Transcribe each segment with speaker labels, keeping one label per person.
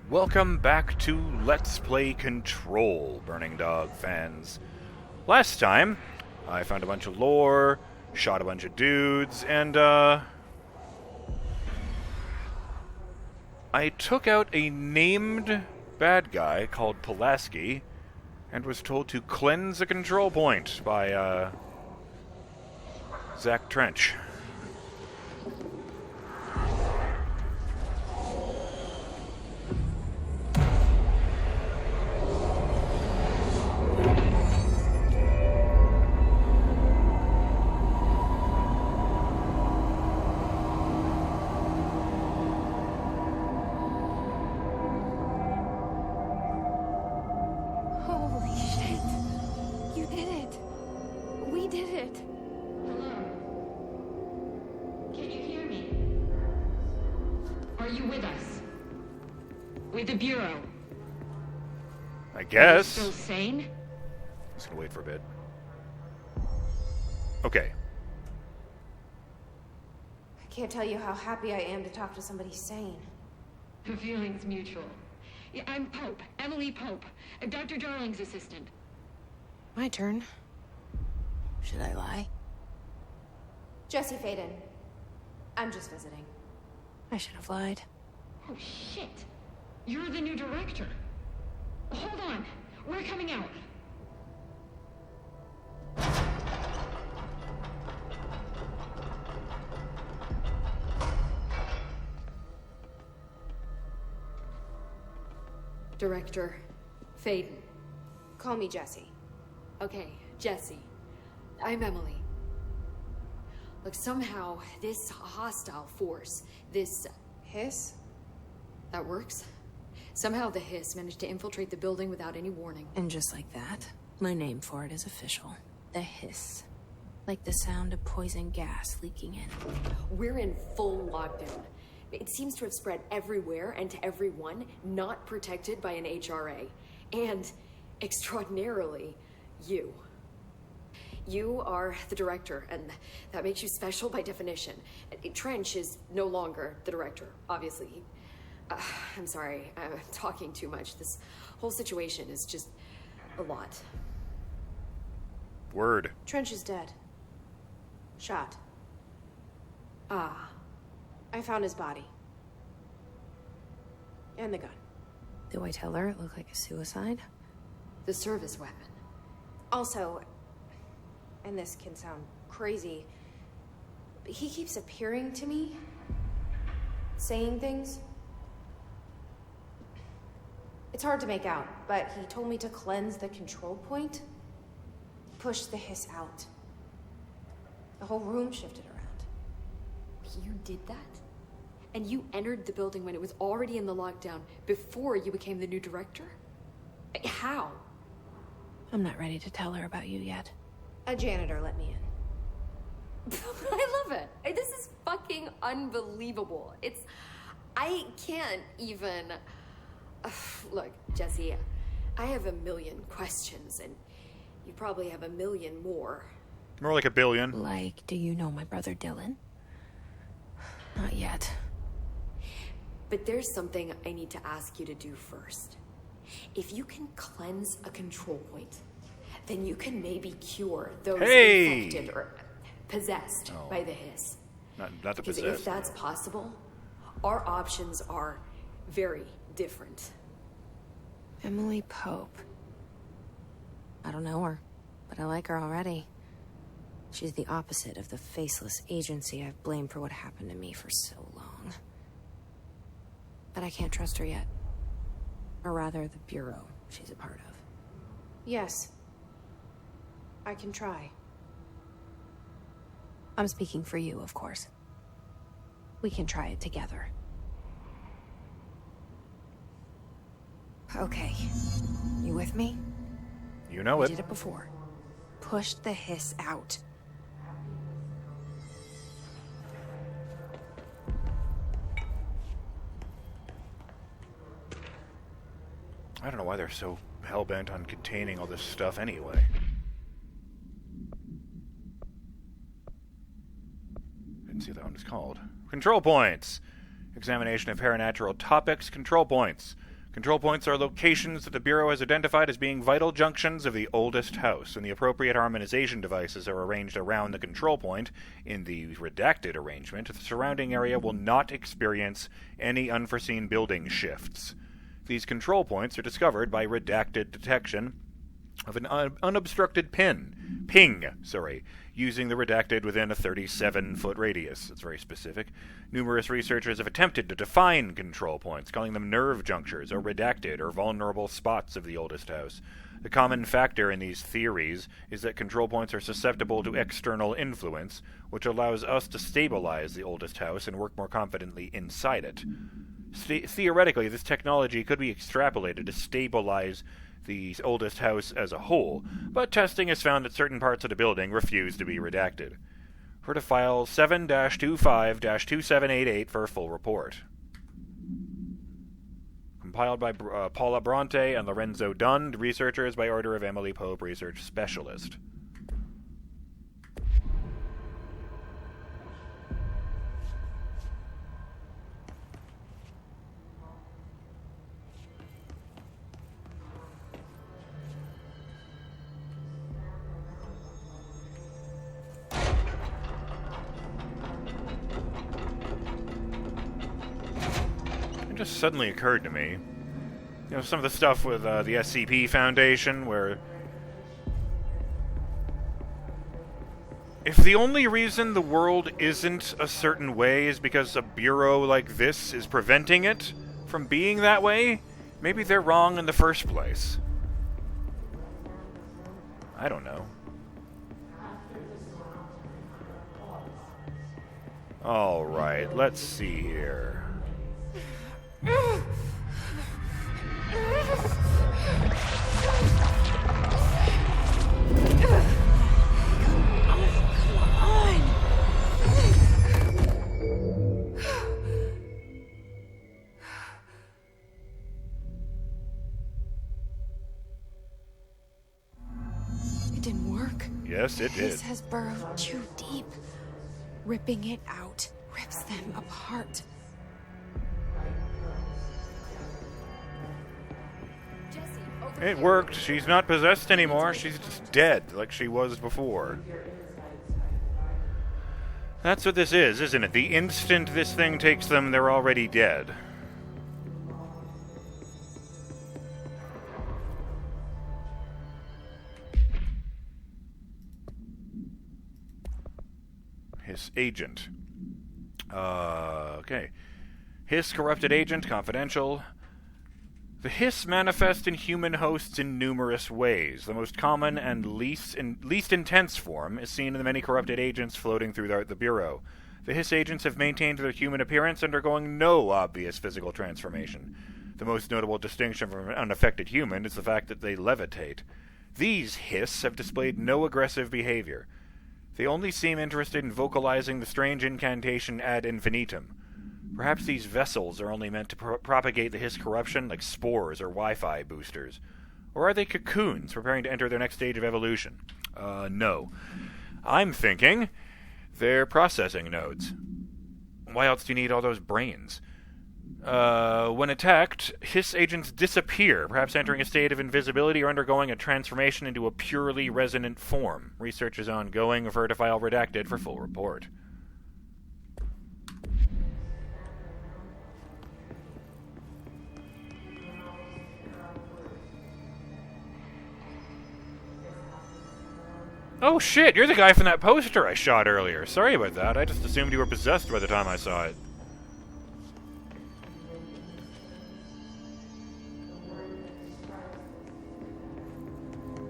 Speaker 1: Welcome back to Let's Play Control, Burning Dog fans. Last time, I found a bunch of lore, shot a bunch of dudes, and, I took out a named bad guy called Polaski, and was told to cleanse a control point by, Zach Trench.
Speaker 2: The Bureau.
Speaker 1: I guess.
Speaker 2: Are you still sane?
Speaker 1: Just gonna wait for a bit. Okay.
Speaker 3: I can't tell you how happy I am to talk to somebody sane.
Speaker 2: The feeling's mutual. Yeah, I'm Pope, Emily Pope, Dr. Darling's assistant.
Speaker 4: My turn. Should I lie?
Speaker 3: Jesse Faden. I'm just visiting.
Speaker 4: I should have lied.
Speaker 2: Oh, shit. You're the new director. Hold on. We're coming out. Director Faden.
Speaker 3: Call me Jesse.
Speaker 2: Okay, Jesse. I'm Emily. Look, somehow this hostile force, this
Speaker 3: Hiss?
Speaker 2: That works. Somehow the hiss managed to infiltrate the building without any warning.
Speaker 4: And just like that, my name for it is official. The hiss. Like the sound of poison gas leaking in.
Speaker 2: We're in full lockdown. It seems to have spread everywhere and to everyone not protected by an HRA. And, extraordinarily, you. You are the director, and that makes you special by definition. Trench is no longer the director, obviously. I'm sorry, I'm talking too much. This whole situation is just a lot.
Speaker 1: Word.
Speaker 3: Trench is dead. Shot.
Speaker 2: Ah.
Speaker 3: I found his body. And the gun.
Speaker 4: Do I tell her it looked like a suicide?
Speaker 2: The service weapon.
Speaker 3: Also, and this can sound crazy, but he keeps appearing to me, saying things. It's hard to make out, but he told me to cleanse the control point, push the hiss out. The whole room shifted around.
Speaker 2: You did that? And you entered the building when it was already in the lockdown before you became the new director? How?
Speaker 4: I'm not ready to tell her about you yet.
Speaker 3: A janitor let me in.
Speaker 2: I love it. This is fucking unbelievable. I can't even... Look, Jesse, I have a million questions, and you probably have a million more.
Speaker 1: More like a billion.
Speaker 4: Like, do you know my brother Dylan? Not yet.
Speaker 2: But there's something I need to ask you to do first. If you can cleanse a control point, then you can maybe cure those infected or possessed by the hiss.
Speaker 1: Not the
Speaker 2: Because
Speaker 1: possessed.
Speaker 2: if that's possible, our options are very different.
Speaker 4: Emily Pope. I don't know her, but I like her already. She's the opposite of the faceless agency I've blamed for what happened to me for so long. But I can't trust her yet. Or rather, the Bureau she's a part of.
Speaker 3: Yes. I can try.
Speaker 4: I'm speaking for you, of course. We can try it together. Okay. You with me?
Speaker 1: You know
Speaker 4: We
Speaker 1: it.
Speaker 4: did it before. Push the hiss out.
Speaker 1: I don't know why they're so hell-bent on containing all this stuff anyway. Didn't see what that one was called. Control points. Examination of paranatural topics. Control points. Control points are locations that the Bureau has identified as being vital junctions of the oldest house, and the appropriate harmonization devices are arranged around the control point. In the redacted arrangement, the surrounding area will not experience any unforeseen building shifts. These control points are discovered by redacted detection of an unobstructed ping, using the redacted within a 37-foot radius. It's very specific. Numerous researchers have attempted to define control points, calling them nerve junctures or redacted or vulnerable spots of the oldest house. The common factor in these theories is that control points are susceptible to external influence, which allows us to stabilize the oldest house and work more confidently inside it. Theoretically, this technology could be extrapolated to stabilize the oldest house as a whole, but testing has found that certain parts of the building refuse to be redacted. Refer to file 7-25-2788 for a full report. Compiled by Paula Bronte and Lorenzo Dunn, researchers by order of Emily Pope, research specialist. Just suddenly occurred to me, some of the stuff with the SCP Foundation, where if the only reason the world isn't a certain way is because a bureau like this is preventing it from being that way, maybe they're wrong in the first place. I don't know. Alright, let's see here.
Speaker 4: It didn't work.
Speaker 1: Yes, it did.
Speaker 4: This has burrowed too deep. Ripping it out rips them apart.
Speaker 1: It worked. She's not possessed anymore. She's just dead, like she was before. That's what this is, isn't it? The instant this thing takes them, they're already dead. His agent. Okay. His corrupted agent, confidential. The hiss manifests in human hosts in numerous ways. The most common and least intense form is seen in the many corrupted agents floating through the Bureau. The hiss agents have maintained their human appearance, undergoing no obvious physical transformation. The most notable distinction from an unaffected human is the fact that they levitate. These hiss have displayed no aggressive behavior. They only seem interested in vocalizing the strange incantation ad infinitum. Perhaps these vessels are only meant to propagate the hiss corruption like spores or Wi-Fi boosters. Or are they cocoons preparing to enter their next stage of evolution? No. I'm thinking they're processing nodes. Why else do you need all those brains? When attacked, hiss agents disappear, perhaps entering a state of invisibility or undergoing a transformation into a purely resonant form. Research is ongoing. Refer to file redacted for full report. Oh shit, you're the guy from that poster I shot earlier. Sorry about that. I just assumed you were possessed by the time I saw it.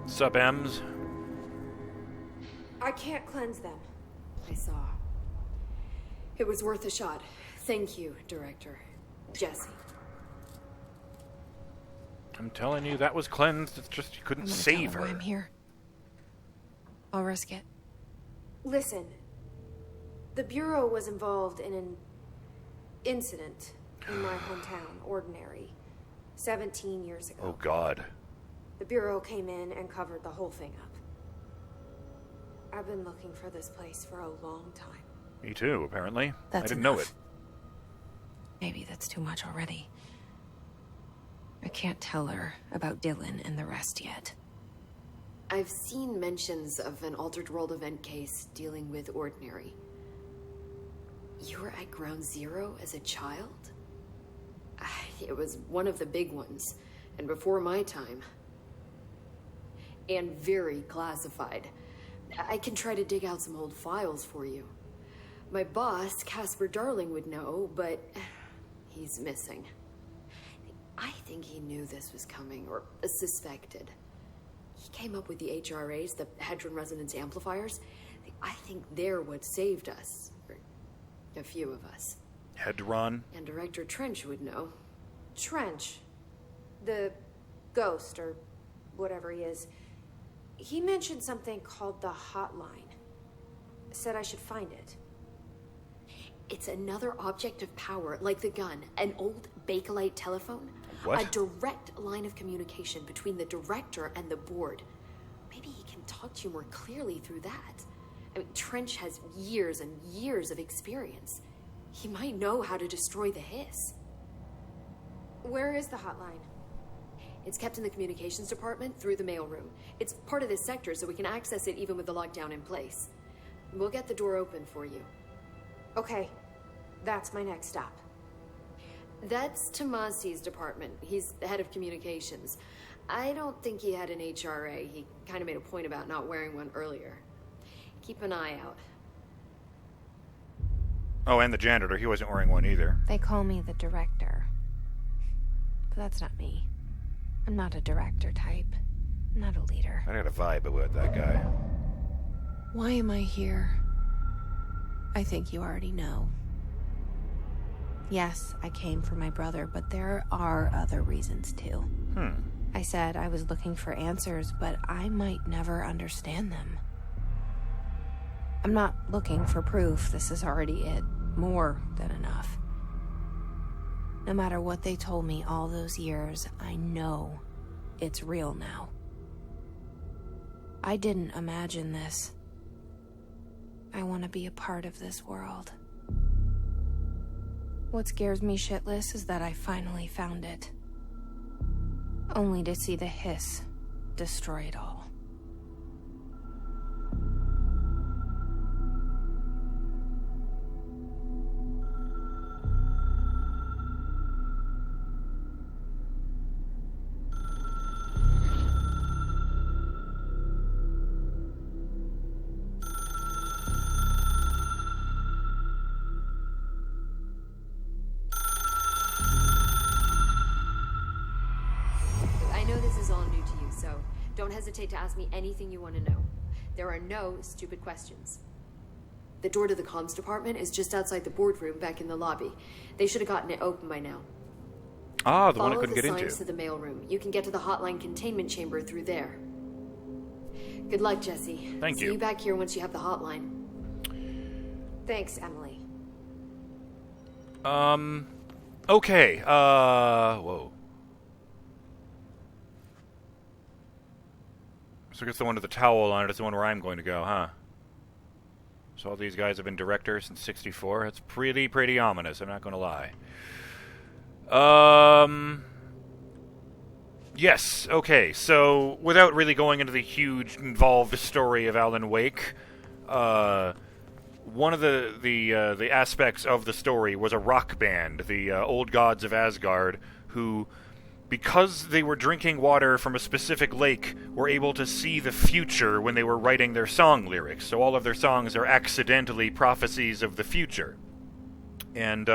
Speaker 1: Sup, Ems?
Speaker 3: I can't cleanse them.
Speaker 2: I saw. It was worth a shot. Thank you, Director. Jesse.
Speaker 1: I'm telling you, that was cleansed. It's just you couldn't save her.
Speaker 4: I'm here. I'll risk it.
Speaker 3: Listen, the Bureau was involved in an incident in my hometown, Ordinary, 17 years ago.
Speaker 1: Oh, God.
Speaker 3: The Bureau came in and covered the whole thing up. I've been looking for this place for a long time.
Speaker 1: Me too, apparently.
Speaker 4: That's
Speaker 1: I didn't know
Speaker 4: enough.
Speaker 1: it.
Speaker 4: Maybe that's too much already. can't tell her about Dylan and the rest yet.
Speaker 2: I've seen mentions of an Altered World event case dealing with Ordinary. You were at Ground Zero as a child? It was one of the big ones, and before my time. And very classified. I can try to dig out some old files for you. My boss, Casper Darling, would know, but he's missing. I think he knew this was coming, or suspected. He came up with the HRAs, the Hedron Resonance Amplifiers. I think they're what saved us. Or a few of us.
Speaker 1: Hedron?
Speaker 2: And Director Trench would know.
Speaker 3: Trench. The ghost, or whatever he is. He mentioned something called the Hotline. Said I should find it.
Speaker 2: It's another object of power, like the gun, an old Bakelite telephone.
Speaker 1: What?
Speaker 2: A direct line of communication between the director and the board. Maybe he can talk to you more clearly through that. I mean, Trench has years and years of experience. He might know how to destroy the hiss.
Speaker 3: Where is the hotline?
Speaker 2: It's kept in the communications department through the mailroom. It's part of this sector, so we can access it even with the lockdown in place. We'll get the door open for you.
Speaker 3: Okay, that's my next stop.
Speaker 2: That's Tomasi's department. He's the head of communications. I don't think he had an HRA. He kind of made a point about not wearing one earlier. Keep an eye out.
Speaker 1: Oh, and the janitor. He wasn't wearing one either.
Speaker 4: They call me the director. But that's not me. I'm not a director type. I'm not a leader.
Speaker 1: I got a vibe about that guy.
Speaker 4: Why am I here? I think you already know. Yes, I came for my brother, but there are other reasons too. I said I was looking for answers, but I might never understand them. I'm not looking for proof. This is already it. More than enough. No matter what they told me all those years, I know it's real now. I didn't imagine this. I want to be a part of this world. What scares me shitless is that I finally found it. Only to see the hiss destroy it all.
Speaker 2: Don't hesitate to ask me anything you want to know. There are no stupid questions. The door to the comms department is just outside the boardroom back in the lobby. They should have gotten it open by now.
Speaker 1: Ah, the one I couldn't get into.
Speaker 2: Follow the signs to the mailroom. You can get to the hotline containment chamber through there. Good luck, Jesse.
Speaker 1: Thank you.
Speaker 2: See you back here once you have the hotline.
Speaker 3: Thanks, Emily.
Speaker 1: Okay, whoa. So I guess the one with the towel on it is the one where I'm going to go, huh? So all these guys have been directors since '64. That's pretty ominous, I'm not going to lie. Yes, okay, so without really going into the huge involved story of Alan Wake, one of the aspects of the story was a rock band, the Old Gods of Asgard, who, because they were drinking water from a specific lake, were able to see the future when they were writing their song lyrics. So all of their songs are accidentally prophecies of the future. And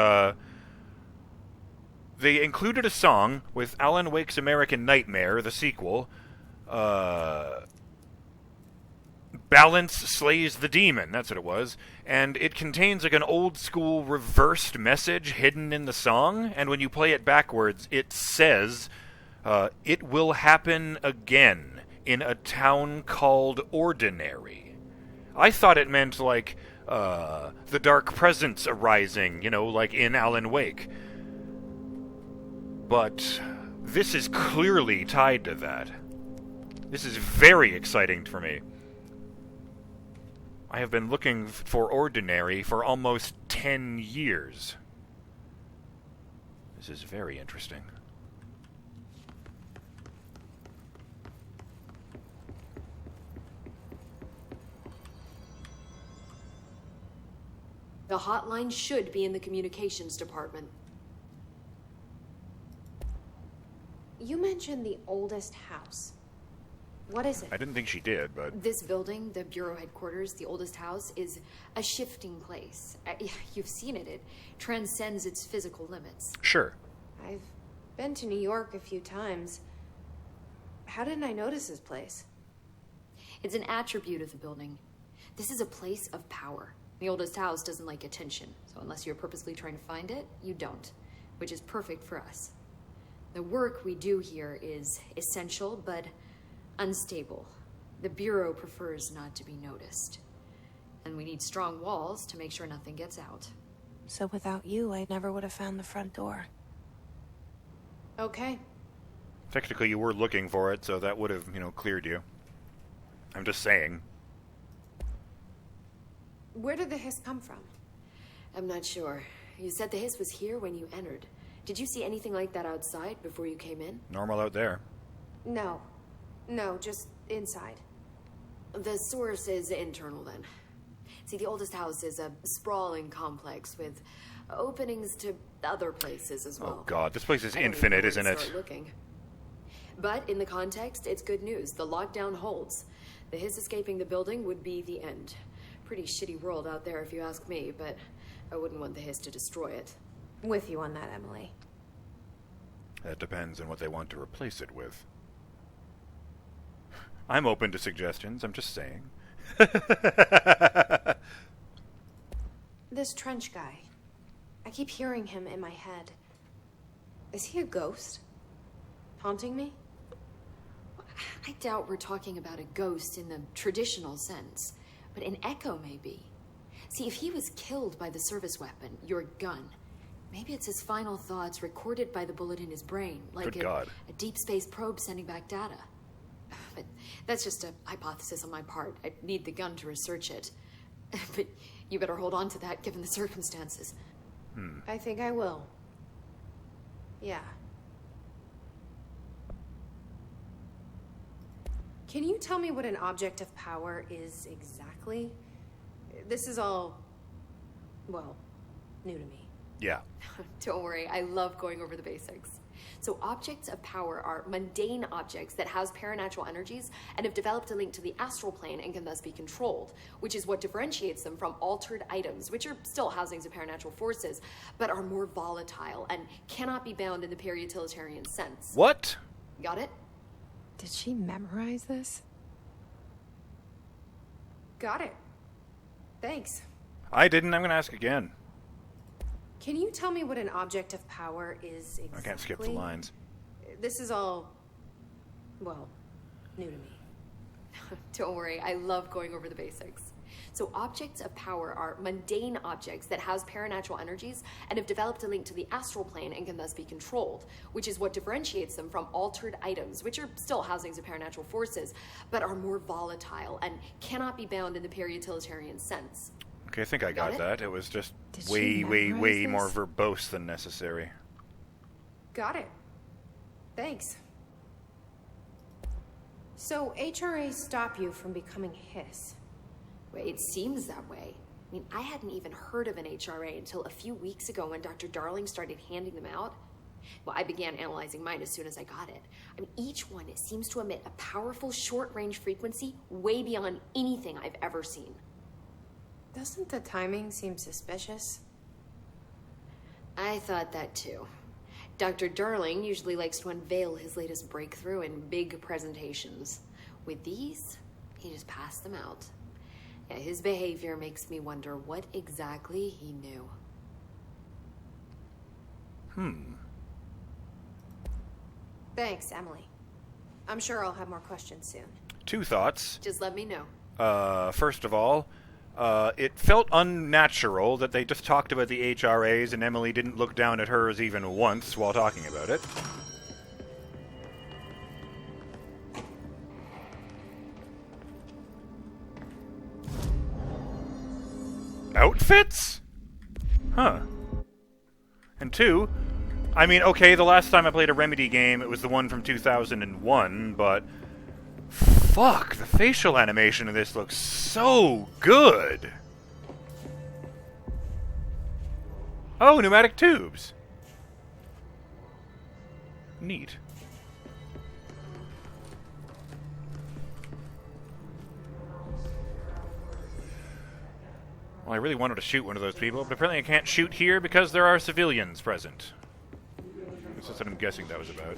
Speaker 1: they included a song with Alan Wake's American Nightmare, the sequel, Balance Slays the Demon, that's what it was, and it contains like an old school reversed message hidden in the song, and when you play it backwards, it says, it will happen again in a town called Ordinary. I thought it meant like, the dark presence arising, you know, like in Alan Wake. But this is clearly tied to that. This is very exciting for me. I have been looking for Ordinary for almost 10 years. This is very interesting.
Speaker 2: The hotline should be in the communications department.
Speaker 3: You mentioned the oldest house. What is it?
Speaker 1: I didn't think she did, but...
Speaker 2: This building, the Bureau headquarters, the oldest house, is a shifting place. You've seen it. It transcends its physical limits.
Speaker 1: Sure.
Speaker 3: I've been to New York a few times. How didn't I notice this place?
Speaker 2: It's an attribute of the building. This is a place of power. The oldest house doesn't like attention, so unless you're purposely trying to find it, you don't, which is perfect for us. The work we do here is essential, but unstable. The Bureau prefers not to be noticed. And we need strong walls to make sure nothing gets out.
Speaker 4: So without you, I never would have found the front door.
Speaker 3: Okay.
Speaker 1: Technically, you were looking for it, so that would have, cleared you. I'm just saying.
Speaker 3: Where did the hiss come from?
Speaker 2: I'm not sure. You said the hiss was here when you entered. Did you see anything like that outside before you came in?
Speaker 1: Normal out there.
Speaker 3: No, just inside.
Speaker 2: The source is internal, then. See, the oldest house is a sprawling complex with openings to other places as well.
Speaker 1: Oh god, this place is
Speaker 2: I don't
Speaker 1: infinite,
Speaker 2: even know
Speaker 1: isn't
Speaker 2: where to
Speaker 1: it?
Speaker 2: start looking. But in the context, it's good news. The lockdown holds. The hiss escaping the building would be the end. Pretty shitty world out there if you ask me, but I wouldn't want the hiss to destroy it.
Speaker 3: With you on that, Emily.
Speaker 1: That depends on what they want to replace it with. I'm open to suggestions, I'm just saying.
Speaker 3: This trench guy. I keep hearing him in my head. Is he a ghost? Haunting me?
Speaker 2: I doubt we're talking about a ghost in the traditional sense, but an echo maybe. See, if he was killed by the service weapon, your gun, maybe it's his final thoughts recorded by the bullet in his brain, like a deep space probe sending back data. But that's just a hypothesis on my part. I need the gun to research it. But you better hold on to that given the circumstances.
Speaker 3: I think I will. Yeah. Can you tell me what an object of power is exactly? This is all, well, new to me.
Speaker 1: Yeah.
Speaker 2: Don't worry, I love going over the basics. So objects of power are mundane objects that house paranatural energies and have developed a link to the astral plane and can thus be controlled, which is what differentiates them from altered items, which are still housings of paranatural forces, but are more volatile and cannot be bound in the peri-utilitarian sense.
Speaker 1: What?
Speaker 2: Got it?
Speaker 4: Did she memorize this?
Speaker 3: Got it. Thanks.
Speaker 1: I didn't, I'm gonna ask again.
Speaker 3: Can you tell me what an object of power is exactly?
Speaker 1: I can't skip the lines.
Speaker 3: This is all, well, new to me.
Speaker 2: Don't worry, I love going over the basics. So objects of power are mundane objects that house paranatural energies and have developed a link to the astral plane and can thus be controlled, which is what differentiates them from altered items, which are still housings of paranatural forces, but are more volatile and cannot be bound in the peri-utilitarian sense.
Speaker 1: Okay, I think I got that. It was just
Speaker 4: Did
Speaker 1: way
Speaker 4: she
Speaker 1: more
Speaker 4: memorize this?
Speaker 1: verbose than necessary.
Speaker 3: Got it. Thanks. So HRAs stop you from becoming hiss.
Speaker 2: Well, it seems that way. I mean, I hadn't even heard of an HRA until a few weeks ago when Dr. Darling started handing them out. Well, I began analyzing mine as soon as I got it. I mean, each one seems to emit a powerful short-range frequency way beyond anything I've ever seen.
Speaker 3: Doesn't the timing seem suspicious?
Speaker 2: I thought that too. Dr. Darling usually likes to unveil his latest breakthrough in big presentations. With these, he just passed them out. Yeah, his behavior makes me wonder what exactly he knew.
Speaker 3: Thanks, Emily. I'm sure I'll have more questions soon.
Speaker 1: 2 thoughts.
Speaker 2: Just let me know.
Speaker 1: First of all, it felt unnatural that they just talked about the HRAs and Emily didn't look down at hers even once while talking about it. Outfits? Huh. And 2, I mean, okay, the last time I played a Remedy game, it was the one from 2001, but fuck, the facial animation of this looks so good. Oh, pneumatic tubes. Neat. Well, I really wanted to shoot one of those people, but apparently I can't shoot here because there are civilians present. That's what I'm guessing that was about.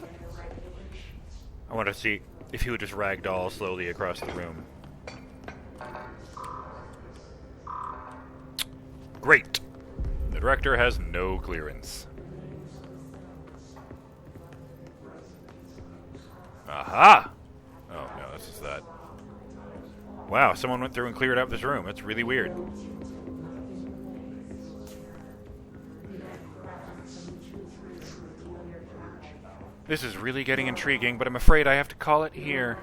Speaker 1: I want to see if he would just ragdoll slowly across the room. Great! The director has no clearance. Aha! Oh, no, this is that. Wow, someone went through and cleared out this room. That's really weird. This is really getting intriguing, but I'm afraid I have to call it here.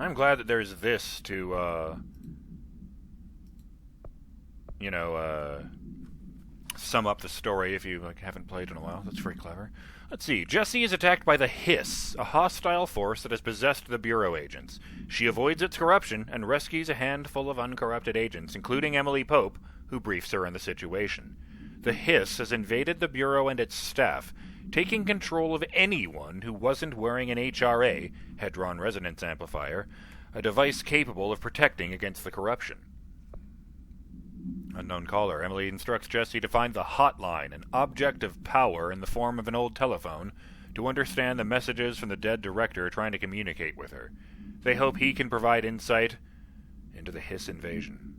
Speaker 1: I'm glad that there's this to, sum up the story if you haven't played in a while. That's very clever. Let's see. Jessie is attacked by the Hiss, a hostile force that has possessed the Bureau agents. She avoids its corruption and rescues a handful of uncorrupted agents, including Emily Pope, who briefs her on the situation. The Hiss has invaded the Bureau and its staff, taking control of anyone who wasn't wearing an HRA, Hadron Resonance Amplifier, a device capable of protecting against the corruption. Unknown caller. Emily instructs Jessie to find the hotline, an object of power in the form of an old telephone, to understand the messages from the dead director trying to communicate with her. They hope he can provide insight into the Hiss invasion.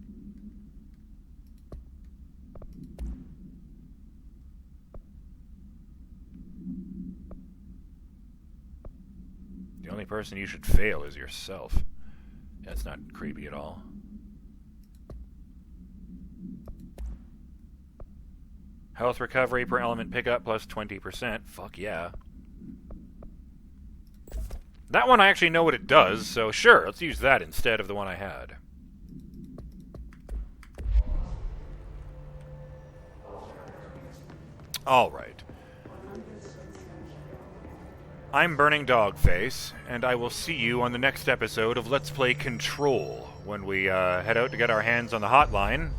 Speaker 1: The only person you should fail is yourself. That's not creepy at all. Health recovery per element pickup plus 20%. Fuck yeah. That one I actually know what it does, so sure, let's use that instead of the one I had. Alright. I'm BurningDogFace, and I will see you on the next episode of Let's Play Control, when we head out to get our hands on the hotline.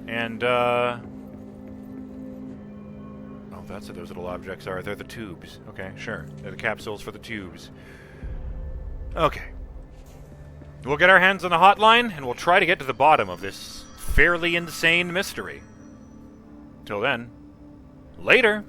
Speaker 1: And, oh, that's what those little objects are. They're the tubes. Okay, sure. They're the capsules for the tubes. Okay. We'll get our hands on the hotline, and we'll try to get to the bottom of this fairly insane mystery. Till then, later!